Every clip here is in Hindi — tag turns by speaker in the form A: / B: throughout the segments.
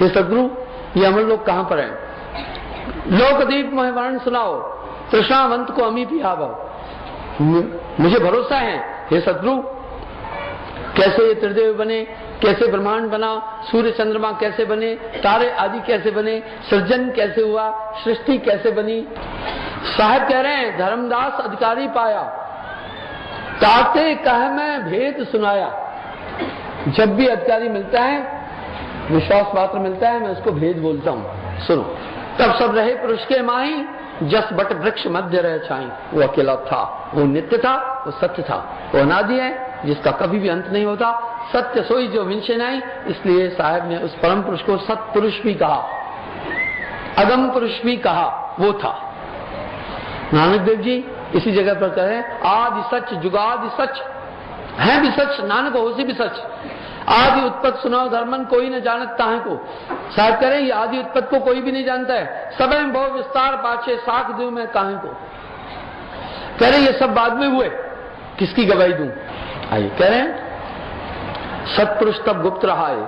A: हे सदगुरु, ये अमर लोग कहां पर हैं? लोकदीप में वर्ण सुनाओ, तृष्णावंत को अमी पियावो। मुझे भरोसा है हे सदगुरु, कैसे ये त्रिदेव बने, कैसे ब्रह्मांड बना, सूर्य चंद्रमा कैसे बने, तारे आदि कैसे बने, सृजन कैसे हुआ, सृष्टि कैसे बनी। साहब कह रहे हैं, धर्मदास अधिकारी पाया, ताते कह मैं भेद सुनाया। जब भी अधिकारी मिलता है, विश्वास पात्र मिलता है, मैं उसको भेद बोलता हूं। सुनो, तब सब रहे पुरुष के माही, जस बट वृक्ष मध्य रह छाई। वो अकेला था, वो नित्य था, वो सत्य था, वो अनादि है, जिसका कभी भी अंत नहीं होता। सत्य सोई जो विंशे नहीं, इसलिए साहब ने उस परम पुरुष को सत्पुरुष भी कहा, अगम पुरुष भी कहा। वो था नानक देव जी। इसी जगह पर कहे, आदि सच जुगादि सच है भी सच, नानक होसी भी सच। आदि उत्पत्ति सुनाओ धर्मन, कोई न जानत ताहे को। साहब कह रहे हैं, ये आदि उत्पत्ति को कोई भी नहीं जानता है। सब बहु विस्तार पाछे साख दूं मैं काहे को। कह रहे ये सब बाद में हुए, किसकी गवाही दूं? आइए कह रहे हैं, सत्पुरुष तब गुप्त रहा है,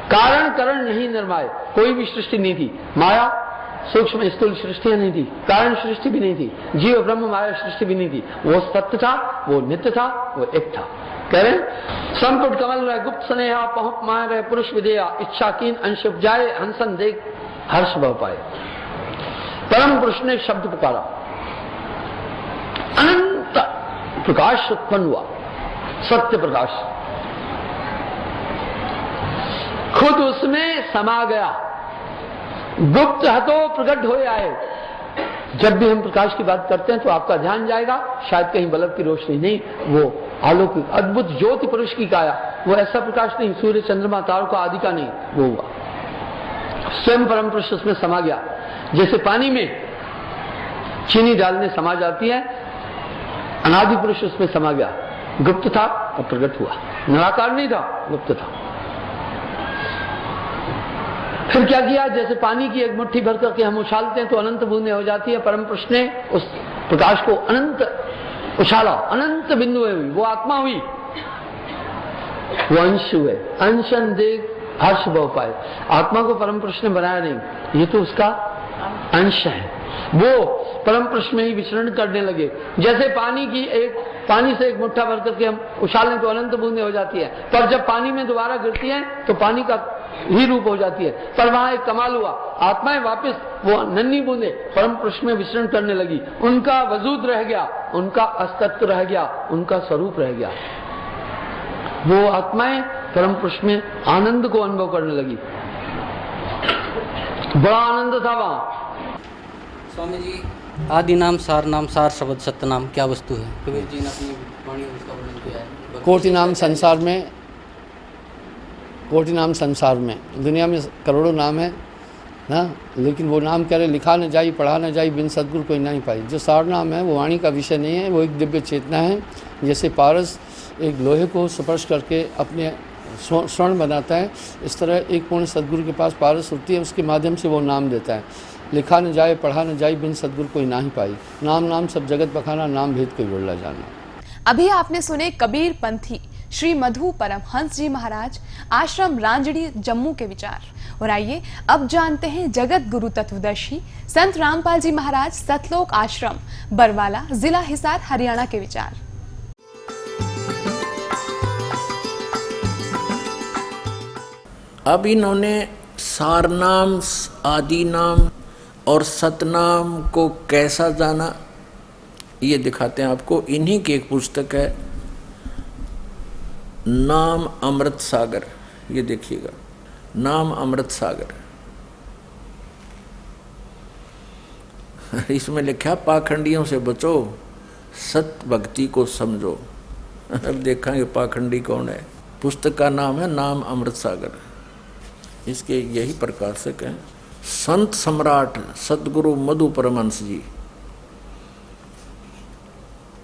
A: कारण करण नहीं निर्माए। कोई भी सृष्टि नहीं थी, माया सूक्ष्म स्थूल सृष्टियां नहीं थी, कारण सृष्टि भी नहीं थी, जीव ब्रह्म माया सृष्टि भी नहीं थी। वो सत्य था, वो नित्य था, वो एक था। कह रहे संपुट कमल रहे गुप्त स्नेहा, पहुंच माय रहे पुरुष विदेया। इच्छा कीन अंश उपजाए, हंसन देख हर्ष भव पाए। परम पुरुष ने शब्द पुकारा, अनंत प्रकाश उत्पन्न हुआ, सत्य प्रकाश खुद उसमें समा गया। गुप्त हतो प्रकट हो आए। जब भी हम प्रकाश की बात करते हैं तो आपका ध्यान जाएगा शायद कहीं बल्ब की रोशनी नहीं, वो अलौकिक अद्भुत ज्योति पुरुष की काया। वो ऐसा प्रकाश नहीं, सूर्य चंद्रमा तारों का आदि का नहीं, वो हुआ स्वयं परम पुरुष उसमें समा गया। जैसे पानी में चीनी डालने समा जाती है, अनादि पुरुष उसमें समा गया। गुप्त था और प्रकट हुआ, निराकार नहीं था, गुप्त था। फिर क्या किया? जैसे पानी की एक मुट्ठी भर करके हम उछालते हैं तो अनंत बूंदें हो जाती है। परम पुरुष ने उस प्रकाश को अनंत उछाला, अनंत बिंदु हुई, वो आत्मा हुई, वो अंश हुए। अंशन देख हर्ष भव पाए। आत्मा को परम पुरुष ने बनाया नहीं, ये तो उसका अंश है। वो परम पुरुष में ही विचरण करने लगे। जैसे पानी से एक मुट्ठा भर करके हम उछालें तो अनंत बूंदें हो जाती है, पर जब पानी में दोबारा गिरती है तो पानी का ही रूप हो जाती है। पर वहां एक कमाल हुआ, आत्माएं वापस वो नन्ही बूंदे परम पुरुष में विचरण करने लगी। उनका वजूद रह गया, उनका अस्तित्व रह गया, उनका स्वरूप रह गया। वो आत्माएं परम पुरुष में आनंद को अनुभव करने लगी। बड़ा आनंद था वहां।
B: स्वामी जी, आदि नाम, सार शब्द, सत्य नाम क्या वस्तु है? कबीर जी ने अपनी वाणी में उसका वर्णन किया है।
A: कोटि नाम संसार में, कोटि नाम संसार में, दुनिया में करोड़ों नाम है ना, लेकिन वो नाम क्या लिखा न जाई, पढ़ा न जाई, बिन सदगुरु कोई नहीं पाई। जो सार नाम है वो वाणी का विषय नहीं है, वो एक दिव्य चेतना है। जैसे पारस एक लोहे को स्पर्श करके अपने स्वर्ण बनाता है, इस तरह एक पूर्ण सदगुरु के पास पारस होती है, उसके माध्यम से वो नाम देता है। लिखा न जाए, पढ़ा न जाए, बिन सदगुरु कोई ना ही पाई। नाम नाम सब जगत बखाना, नाम भेद कोई बोला जाना।
C: अभी आपने सुने कबीर पंथी श्री मधु परमहंस जी महाराज, आश्रम रांजड़ी, जम्मू के विचार। और आइए अब जानते हैं जगत गुरु तत्वदर्शी संत रामपाल जी महाराज, सतलोक आश्रम, बरवाला, जिला हिसार, हरियाणा के विचार।
D: अब इन्होंने सारनाम, आदि नाम और सतनाम को कैसा जाना, ये दिखाते हैं आपको। इन्हीं की एक पुस्तक है नाम अमृत सागर, ये देखिएगा, नाम अमृत सागर। इसमें लिखा पाखंडियों से बचो, सत्य भक्ति को समझो। अब देखेंगे पाखंडी कौन है। पुस्तक का नाम है नाम अमृत सागर। इसके यही प्रकाशक हैं संत सम्राट सदगुरु मधु परमहंस जी।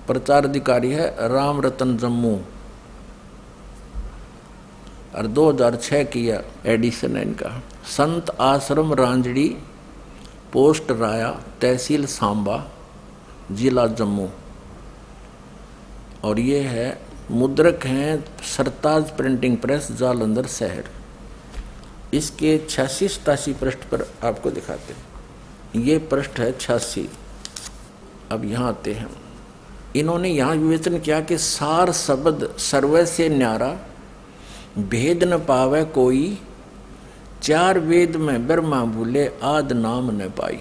D: प्रचार अधिकारी है राम रतन जम्मू, और 2006 की एडिशन है इनका। संत आश्रम रांजड़ी, पोस्ट राया, तहसील सांबा, जिला जम्मू। और ये है मुद्रक हैं सरताज प्रिंटिंग प्रेस, जालंधर शहर। इसके 86-87 पृष्ठ पर आपको दिखाते हैं। ये पृष्ठ है 86। अब यहाँ आते हैं। इन्होंने यहाँ विवेचन किया कि सार शब्द सर्व से न्यारा, भेद न पावे कोई, चार वेद में ब्रह्मा बोले, आद नाम न पाई।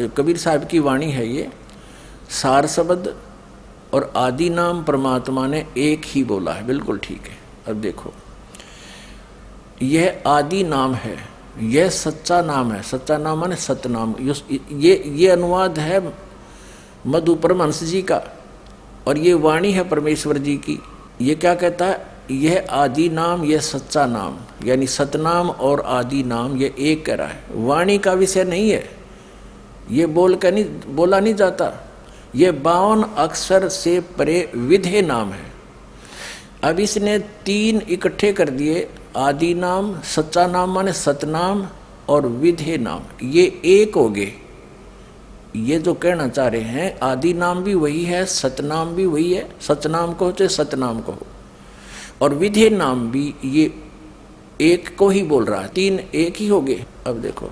D: कबीर साहब की वाणी है ये। सार शब्द और आदि नाम परमात्मा ने एक ही बोला है, बिल्कुल ठीक है। अब देखो, यह आदि नाम है, यह सच्चा नाम है। सच्चा नाम माने सतनाम। ये अनुवाद है मधु परमहंस जी का, और ये वाणी है परमेश्वर जी की। ये क्या कहता है? यह आदि नाम, यह सच्चा नाम, यानी सतनाम और आदि नाम ये एक कह रहा है। वाणी का विषय नहीं है, ये बोला नहीं जाता। ये 52 अक्षर से परे विधेय नाम है। अब इसने 3 इकट्ठे कर दिए, आदि नाम, सच्चा नाम माने सतनाम, और विधेय नाम, ये एक हो गए। ये जो कहना चाह रहे हैं, आदि नाम भी वही है, सतनाम भी वही है, सचनाम कहो चाहे सतनाम कहो, और विधेय नाम भी ये एक को ही बोल रहा है। 3 एक ही हो गए। अब देखो,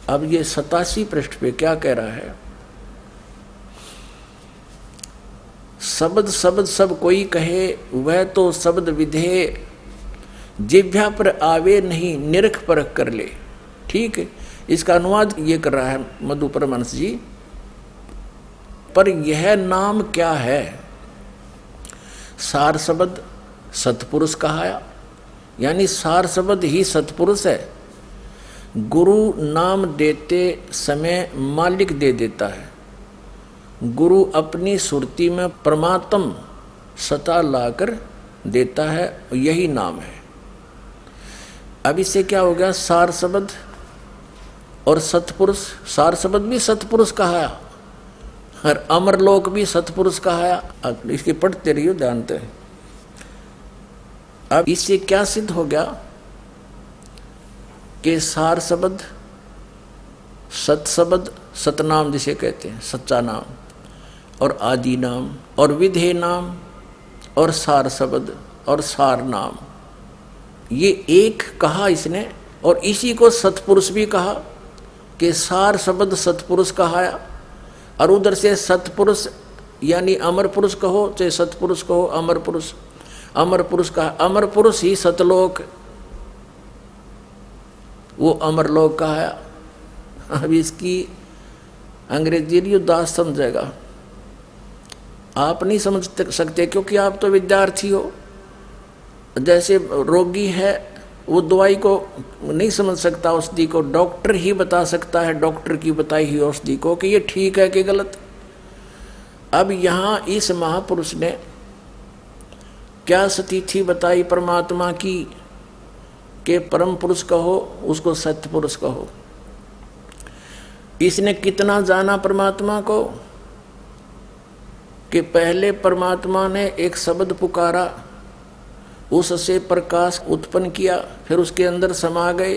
D: अब ये 87 पृष्ठ पे क्या कह रहा है? शब्द शब्द सब कोई कहे, वह तो शब्द विधेय, जिह्वा पर आवे नहीं, निरख परख कर ले। ठीक है, इसका अनुवाद ये कर रहा है मधु परमहंस जी। पर यह नाम क्या है? सार शब्द सतपुरुष कहाया, यानी सार शब्द ही सतपुरुष है। गुरु नाम देते समय मालिक दे देता है। गुरु अपनी सुरती में परमात्म सता लाकर देता है, यही नाम है। अब इससे क्या हो गया? सार शब्द और सतपुरुष। सार शब्द भी सतपुरुष कहाया, और अमरलोक भी सतपुरुष कहाया। इसकी पढ़ते रहिए, जानते हैं। अब इससे क्या सिद्ध हो गया कि सार शब्द, सत शब्द, सतनाम जिसे कहते हैं, सच्चा नाम, और आदि नाम, और विधेय नाम, और सार शब्द, और सार नाम, ये एक कहा इसने। और इसी को सतपुरुष भी कहा कि सार शब्द सतपुरुष कहाया, और उधर से सतपुरुष यानी अमर पुरुष कहो चाहे सतपुरुष कहो, अमर पुरुष, अमर पुरुष कहा। अमर पुरुष ही सतलोक, वो अमरलोक कहाया। अब इसकी अंग्रेजी उदास समझेगा, आप नहीं समझ सकते, क्योंकि आप तो विद्यार्थी हो। जैसे रोगी है, वो दवाई को नहीं समझ सकता, औषधि को डॉक्टर ही बता सकता है, डॉक्टर की बताई हुई औषधि को, कि ये ठीक है कि गलत। अब यहाँ इस महापुरुष ने क्या स्थिति बताई परमात्मा की, कि परम पुरुष कहो उसको सत्य पुरुष कहो। इसने कितना जाना परमात्मा को, कि पहले परमात्मा ने एक शब्द पुकारा, उससे प्रकाश उत्पन्न किया, फिर उसके अंदर समा गए।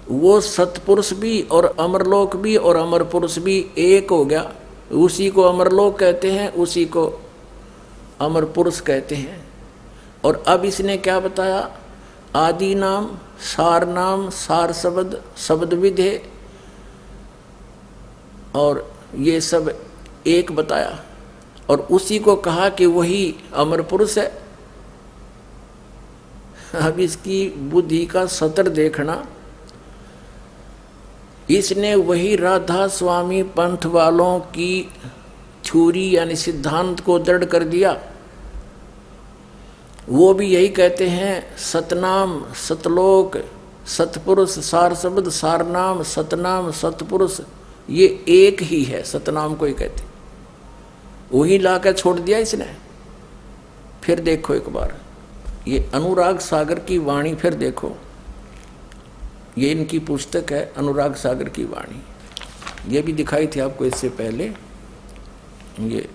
D: वो सतपुरुष भी और अमरलोक भी और अमर पुरुष भी एक हो गया। उसी को अमरलोक कहते हैं, उसी को अमर पुरुष कहते हैं। और अब इसने क्या बताया? आदि नाम, सार शब्द, शब्द विधेय, और ये सब एक बताया, और उसी को कहा कि वही अमर पुरुष है। अब इसकी बुद्धि का सतर देखना। इसने वही राधा स्वामी पंथ वालों की थ्योरी यानी सिद्धांत को दृढ़ कर दिया। वो भी यही कहते हैं, सतनाम, सतलोक, सतपुरुष, सार शब्द, सारनाम, सतनाम, सतपुरुष, ये एक ही है। सतनाम को ही कहते, वही लाकर छोड़ दिया इसने। फिर देखो एक बार, ये अनुराग सागर की वाणी फिर देखो। ये इनकी पुस्तक है, अनुराग सागर की वाणी। ये भी दिखाई थी आपको इससे पहले। ये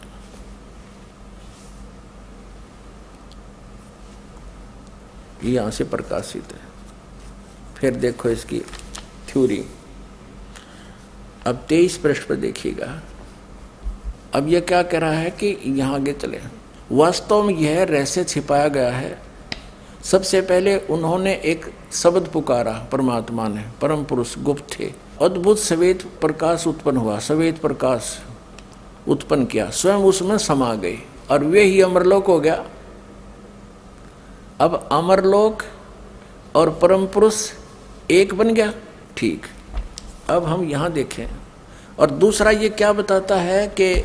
D: यहाँ से प्रकाशित है। फिर देखो इसकी थ्योरी। अब 23 पृष्ठ पर देखिएगा। अब यह क्या कह रहा है कि यहाँ आगे चले। वास्तव में यह रहस्य छिपाया गया है, सबसे पहले उन्होंने एक शब्द पुकारा परमात्मा ने, परम पुरुष गुप्त थे, अद्भुत श्वेत प्रकाश उत्पन्न हुआ, श्वेत प्रकाश उत्पन्न किया, स्वयं उसमें समा गए और वे ही अमरलोक हो गया। अब अमरलोक और परम पुरुष एक बन गया। ठीक, अब हम यहाँ देखें। और दूसरा ये क्या बताता है कि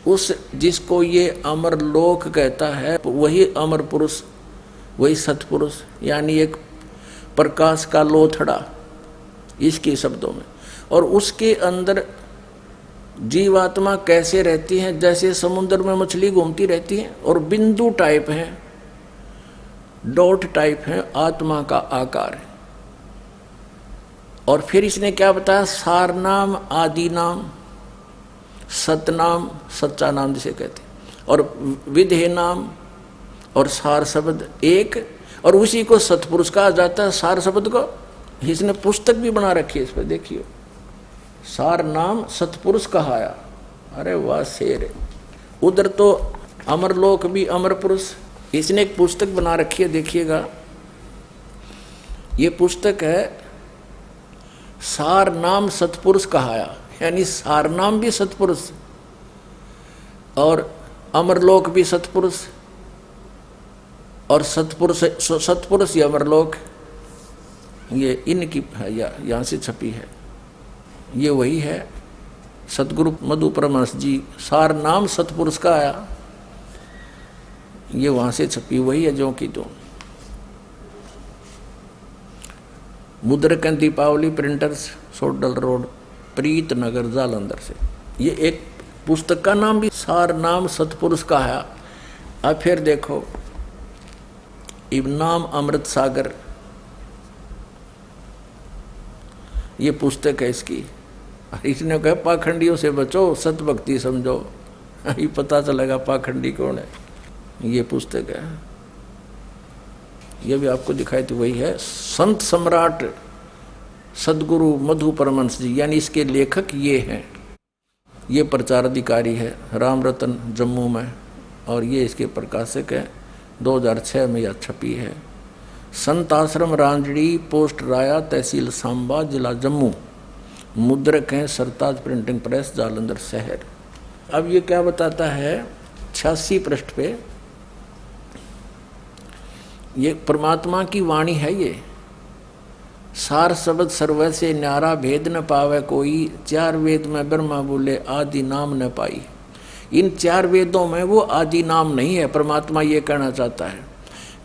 D: उस जिसको ये अमरलोक कहता है वही अमर पुरुष, वही सतपुरुष, यानी एक प्रकाश का लोथड़ा इसके शब्दों में। और उसके अंदर जीवात्मा कैसे रहती है, जैसे समुद्र में मछली घूमती रहती है और बिंदु टाइप है, डॉट टाइप है, आत्मा का आकार है। और फिर इसने क्या बताया, सार नाम, आदि नाम, सतनाम, सच्चा नाम जिसे कहते हैं, और विधेय नाम और सार शब्द एक, और उसी को सतपुरुष कहा जाता है। सार शब्द को इसने पुस्तक भी बना रखी है, इस पर देखिए, सार नाम सतपुरुष कहाया। अरे वाह शेर। उधर तो अमरलोक भी अमर पुरुष, इसने एक पुस्तक बना रखी है, देखिएगा। ये पुस्तक है सार नाम सतपुरुष कहाया, यानी सार नाम भी सतपुरुष और अमरलोक भी सतपुरुष और सतपुरुष या अमरलोक, ये इनकी यहाँ से छपी है। ये वही है सतगुरु मधु परमहंस जी, सार नाम सतपुरुष का आया, ये वहां से छपी वही है जो की तो। मुद्रक दीपावली प्रिंटर्स, सोडल रोड, प्रीत नगर, जालंधर से। ये एक पुस्तक का नाम भी सार नाम सतपुरुष का है। अब फिर देखो, इब नाम अमृत सागर, ये पुस्तक है इसकी। इसने कहा पाखंडियों से बचो, सत भक्ति समझो। ये पता चलेगा पाखंडी कौन है। ये पुस्तक है, ये भी आपको दिखाई थी, वही है। संत सम्राट सदगुरु मधु परमहंस जी, यानी इसके लेखक ये हैं। ये प्रचार अधिकारी है राम रतन, जम्मू में, और ये इसके प्रकाशक है। 2006 में यह छपी है। संत आश्रम रांजड़ी, पोस्ट राया, तहसील सांबा, जिला जम्मू। मुद्रक हैं सरताज प्रिंटिंग प्रेस, जालंधर शहर। अब ये क्या बताता है 86 पृष्ठ पे, ये परमात्मा की वाणी है। ये सार शब्द सर्व से न्यारा, भेद न पावे कोई, 4 वेद में ब्रह्मा बोले आदि नाम न पाई। इन 4 वेदों में वो आदि नाम नहीं है। परमात्मा ये कहना चाहता है,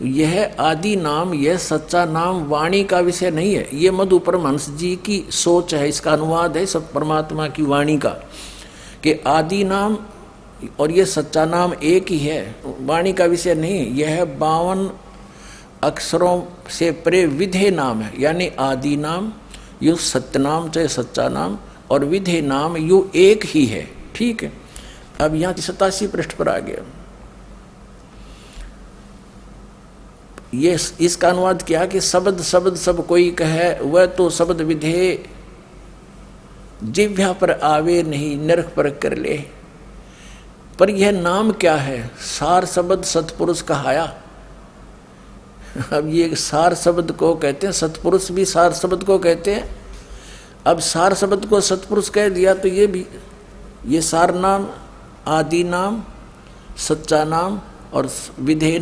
D: यह आदि नाम, यह सच्चा नाम वाणी का विषय नहीं है। ये मधु परमहंस जी की सोच है, इसका अनुवाद है सब परमात्मा की वाणी का, कि आदि नाम और ये सच्चा नाम एक ही है, वाणी का विषय नहीं। यह 52 अक्षरों से परे विधेय नाम है, यानी आदि नाम यू सत्य नाम चाहे सच्चा नाम, और विधेय नाम यू एक ही है। ठीक है, अब यहाँ 87 पृष्ठ पर आ गया। ये इसका अनुवाद किया कि शब्द शब्द सब कोई कहे, वह तो शब्द विधेय जिह्वा पर आवे नहीं, नरक पर कर ले। पर यह नाम क्या है? सार शब्द सतपुरुष कहाया। अब ये सार शब्द को कहते हैं, सतपुरुष भी सार शब्द को कहते हैं। अब सार शब्द को सतपुरुष कह दिया तो ये भी, ये सार नाम, आदि नाम, सच्चा नाम और विधेय नाम